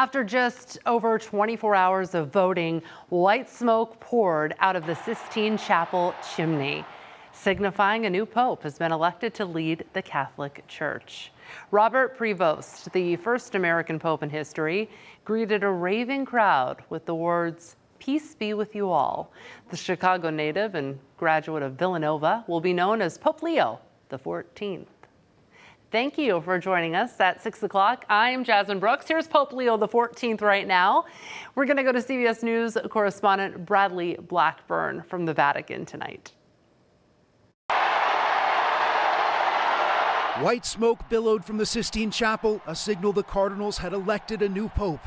After just over 24 hours of voting, white smoke poured out of the Sistine Chapel chimney, signifying a new pope has been elected to lead the Catholic Church. Robert Prevost, the first American pope in history, greeted a raving crowd with the words, "Peace be with you all." The Chicago native and graduate of Villanova will be known as Pope Leo XIV. Thank you for joining us at 6 o'clock. I'm Jasmine Brooks. Here's Pope Leo XIV right now. We're going to go to CBS News correspondent Bradley Blackburn from the Vatican tonight. White smoke billowed from the Sistine Chapel, a signal the cardinals had elected a new pope.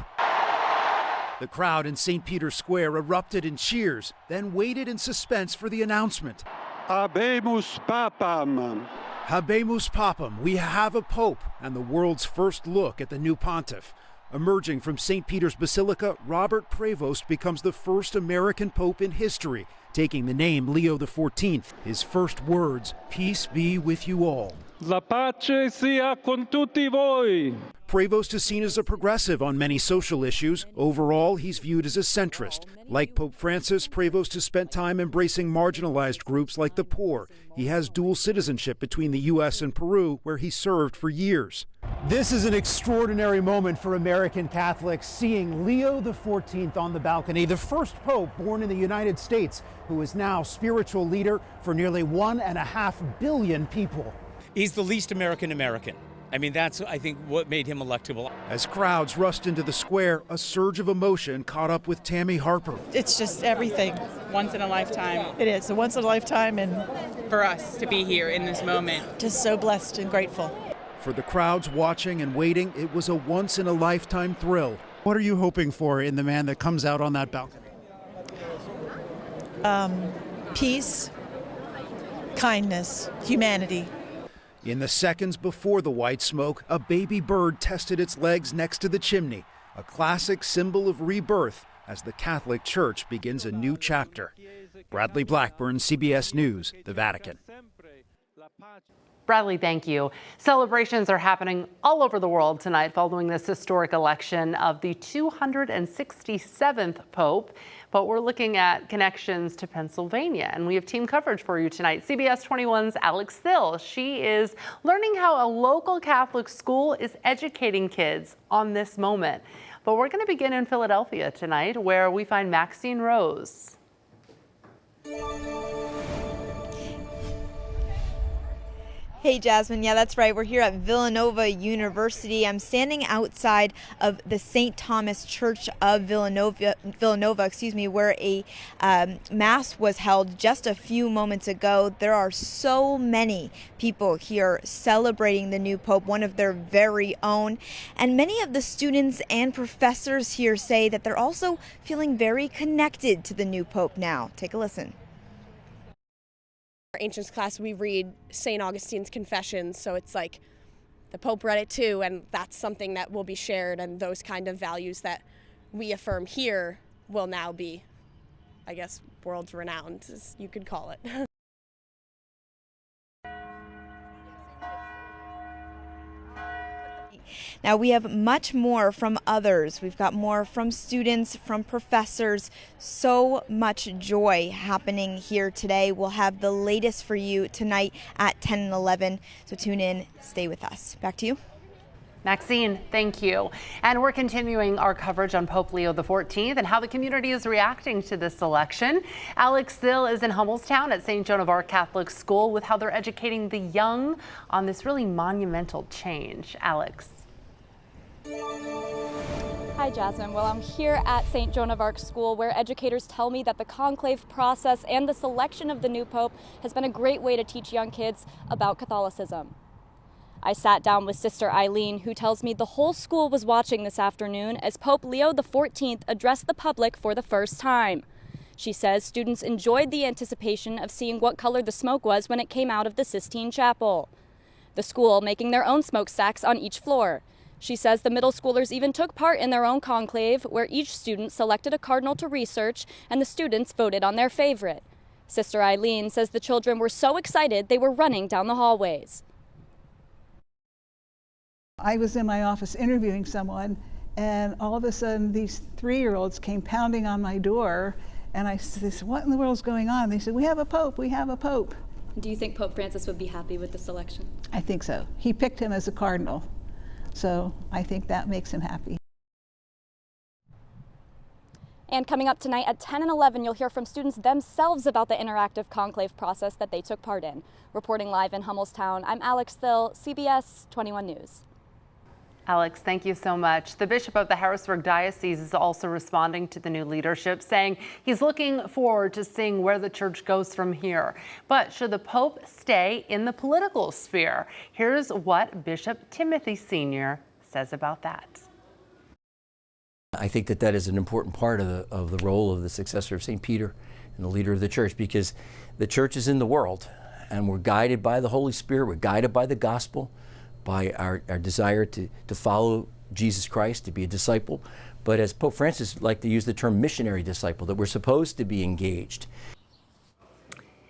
The crowd in St. Peter's Square erupted in cheers, then waited in suspense for the announcement. Habemus Papam. Habemus Papam, we have a pope, and the world's first look at the new pontiff. Emerging from St. Peter's Basilica, Robert Prevost becomes the first American pope in history, taking the name Leo XIV. His first words, "Peace be with you all." La pace sia con tutti voi. Prevost is seen as a progressive on many social issues. Overall, he's viewed as a centrist. Like Pope Francis, Prevost has spent time embracing marginalized groups like the poor. He has dual citizenship between the U.S. and Peru, where he served for years. This is an extraordinary moment for American Catholics, seeing Leo XIV on the balcony, the first pope born in the United States, who is now spiritual leader for nearly 1.5 billion people. He's the least American. I mean, that's, I think, what made him electable. As crowds rushed into the square, a surge of emotion caught up with Tammy Harper. It's just everything. Once in a lifetime. It is a once in a lifetime, and for us to be here in this moment. Just so blessed and grateful. For the crowds watching and waiting, it was a once in a lifetime thrill. What are you hoping for in the man that comes out on that balcony? Peace, kindness, humanity. In the seconds before the white smoke, a baby bird tested its legs next to the chimney, a classic symbol of rebirth as the Catholic Church begins a new chapter. Bradley Blackburn, CBS News, the Vatican. Bradley, thank you. Celebrations are happening all over the world tonight following this historic election of the 267th Pope. But we're looking at connections to Pennsylvania, and we have team coverage for you tonight. CBS 21's Alex Thill. She is learning how a local Catholic school is educating kids on this moment. But we're going to begin in Philadelphia tonight, where we find Maxine Rose. Hey Jasmine, yeah, that's right. We're here at Villanova University. I'm standing outside of the St. Thomas Church of Villanova, where a mass was held just a few moments ago. There are so many people here celebrating the new pope, one of their very own. And many of the students and professors here say that they're also feeling very connected to the new pope now. Take a listen. Ancients class, we read St. Augustine's Confessions, so it's like the Pope read it too, and that's something that will be shared, and those kind of values that we affirm here will now be, I guess, world renowned, as you could call it. Now we have much more from others. We've got more from students, from professors. So much joy happening here today. We'll have the latest for you tonight at 10 and 11. So tune in, stay with us. Back to you. Maxine, thank you. And we're continuing our coverage on Pope Leo XIV and how the community is reacting to this election. Alex Thill is in Hummelstown at St. Joan of Arc Catholic School with how they're educating the young on this really monumental change. Alex. Hi Jasmine, well I'm here at St. Joan of Arc School where educators tell me that the conclave process and the selection of the new pope has been a great way to teach young kids about Catholicism. I sat down with Sister Eileen, who tells me the whole school was watching this afternoon as Pope Leo XIV addressed the public for the first time. She says students enjoyed the anticipation of seeing what color the smoke was when it came out of the Sistine Chapel. The school making their own smokestacks on each floor. She says the middle schoolers even took part in their own conclave, where each student selected a cardinal to research and the students voted on their favorite. Sister Eileen says the children were so excited they were running down the hallways. I was in my office interviewing someone, And all of a sudden, these 3-year-olds came pounding on my door, and I said, "What in the world is going on?" They said, "We have a pope, we have a pope." Do you think Pope Francis would be happy with this election? I think so. He picked him as a cardinal, so I think that makes him happy. And coming up tonight at 10 and 11, you'll hear from students themselves about the interactive conclave process that they took part in. Reporting live in Hummelstown, I'm Alex Thill, CBS 21 News. Alex, thank you so much. The Bishop of the Harrisburg Diocese is also responding to the new leadership, saying he's looking forward to seeing where the church goes from here. But should the Pope stay in the political sphere? Here's what Bishop Timothy Sr. says about that. I think that is an important part of the role of the successor of St. Peter and the leader of the church, because the church is in the world and we're guided by the Holy Spirit, we're guided by the gospel, by our desire to follow Jesus Christ, to be a disciple. But as Pope Francis liked to use the term missionary disciple, that we're supposed to be engaged.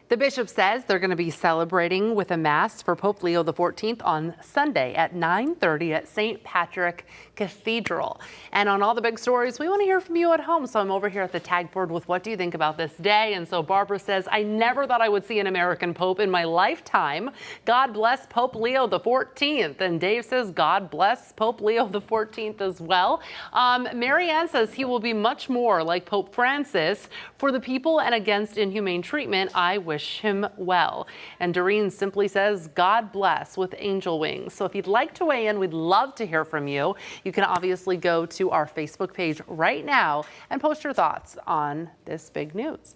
The bishop says they're going to be celebrating with a mass for Pope Leo XIV on Sunday at 9:30 at St. Patrick Cathedral. And on all the big stories, we want to hear from you at home. So I'm over here at the tag board with what do you think about this day? And so Barbara says, I never thought I would see an American Pope in my lifetime. God bless Pope Leo XIV. And Dave says, God bless Pope Leo XIV as well. Marianne says he will be much more like Pope Francis. For the people and against inhumane treatment, I wish him well. And Doreen simply says, God bless with angel wings. So if you'd like to weigh in, we'd love to hear from you. You can obviously go to our Facebook page right now and post your thoughts on this big news.